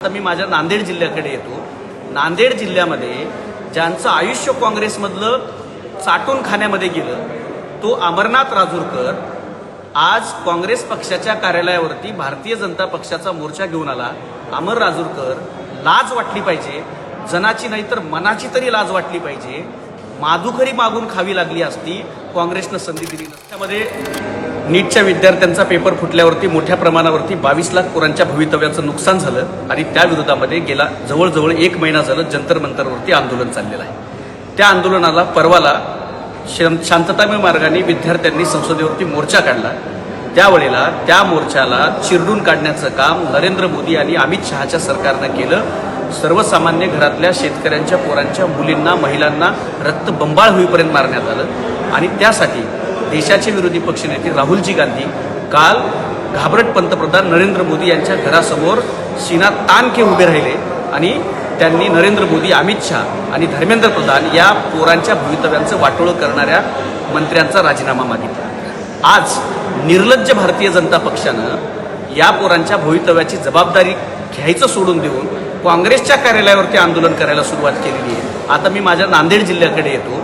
आता मी माझ्या नांदेड जिल्ह्याकडे येतो। नांदेड जिल्ह्यामध्ये ज्यांचं आयुष्य काँग्रेसमधलं चाटून खाण्यामध्ये गेलं तो अमरनाथ राजूरकर आज काँग्रेस पक्षाच्या कार्यालयावरती भारतीय जनता पक्षाचा मोर्चा घेऊन आला। अमर राजूरकर, लाज वाटली पाहिजे, जनाची नाही तर मनाची तरी लाज वाटली पाहिजे। माधुकरी मागून खावी लागली असती, काँग्रेसनं संधी दिली नसती। त्यामध्ये नीटच्या विद्यार्थ्यांचा पेपर फुटल्यावरती मोठ्या प्रमाणावरती 22 लाख पोरांच्या भवितव्याचं नुकसान झालं आणि त्या विरोधामध्ये गेला जवळजवळ 1 महिना झालं जंतर मंतरवरती आंदोलन चाललेलं आहे। त्या आंदोलनाला परवाला शांततामय मार्गाने विद्यार्थ्यांनी संसदेवरती मोर्चा काढला। त्यावेळेला त्या मोर्चाला चिरडून काढण्याचं काम नरेंद्र मोदी आणि अमित शहाच्या सरकारनं केलं। सर्वसामान्य घरातल्या शेतकऱ्यांच्या पोरांच्या मुलींना महिलांना रक्तबंबाळ होईपर्यंत मारण्यात आलं आणि त्यासाठी देशाचे विरोधी पक्षनेते राहुलजी गांधी काल घाबरट पंतप्रधान नरेंद्र मोदी यांच्या घरासमोर सीना ताण के उभे राहिले आणि त्यांनी नरेंद्र मोदी, अमित शहा आणि धर्मेंद्र प्रधान या पोरांच्या भवितव्यांचं वाटोळं करणाऱ्या मंत्र्यांचा राजीनामा मागितला। आज निर्लज्ज भारतीय जनता पक्षानं या पोरांच्या भवितव्याची जबाबदारी घ्यायचं सोडून देऊन काँग्रेसच्या कार्यालयावरती आंदोलन करायला सुरुवात केलेली आहे। आता मी माझ्या नांदेड जिल्ह्याकडे येतो।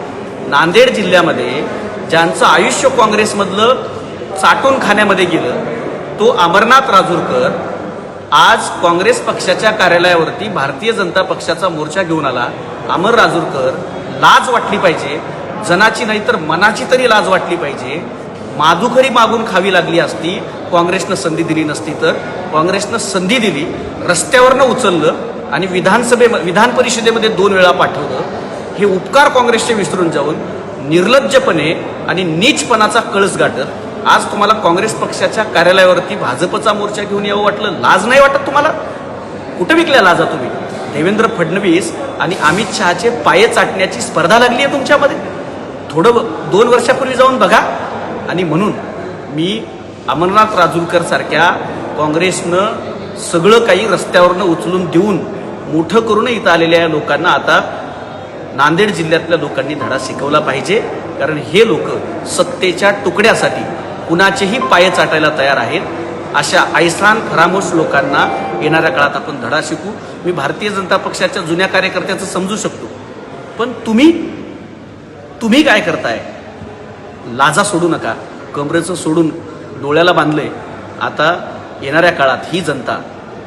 नांदेड जिल्ह्यामध्ये ज्यांचं आयुष्य काँग्रेसमधलं चाटून खाण्यामध्ये गेलं तो अमरनाथ राजूरकर आज काँग्रेस पक्षाच्या कार्यालयावरती भारतीय जनता पक्षाचा मोर्चा घेऊन आला। अमर राजूरकर, लाज वाटली पाहिजे, जनाची नाही तर मनाची तरी लाज वाटली पाहिजे। माधुकरी मागून खावी लागली असती, काँग्रेसनं संधी दिली नसती तर काँग्रेसनं संधी दिली, रस्त्यावरनं उचललं आणि विधान परिषदेमध्ये 2 वेळा पाठवलं। हे उपकार काँग्रेसचे विसरून जाऊन निर्लज्जपणे आणि नीचपणाचा कळस गाठत आज तुम्हाला काँग्रेस पक्षाच्या कार्यालयावरती भाजपचा मोर्चा घेऊन यावं वाटलं। लाज नाही वाटत तुम्हाला? कुठं विकल्या लाजा तुम्ही? देवेंद्र फडणवीस आणि अमित शहाचे पाये चाटण्याची स्पर्धा लागली आहे तुमच्यामध्ये। थोडं 2 वर्षापूर्वी जाऊन बघा। आणि म्हणून मी अमरनाथ राजूरकर सारख्या काँग्रेसनं सगळं काही रस्त्यावरनं उचलून देऊन मोठं करून इथं आलेल्या या लोकांना आता नांदेड जिल्ह्यातल्या लोकांनी धडा शिकवला पाहिजे, कारण हे लोक सत्तेच्या तुकड्यासाठी कुणाचेही पाय चाटायला तयार आहेत। अशा ऐसान फरामोश लोकांना येणाऱ्या काळात आपण धडा शिकू। मी भारतीय जनता पक्षाच्या जुन्या कार्यकर्त्याचं समजू शकतो, पण तुम्ही काय करताय? लाजा सोडू नका, कमरेचं सोडून डोळ्याला बांधलंय। आता येणाऱ्या काळात ही जनता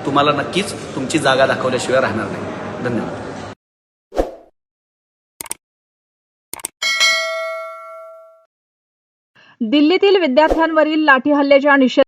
तुम्हाला नक्कीच तुमची जागा दाखवल्याशिवाय राहणार नाही। धन्यवाद। दिल्लीतील विद्यार्थ्यांवरील लाठी हल्ल्याच्या निषेधार्थ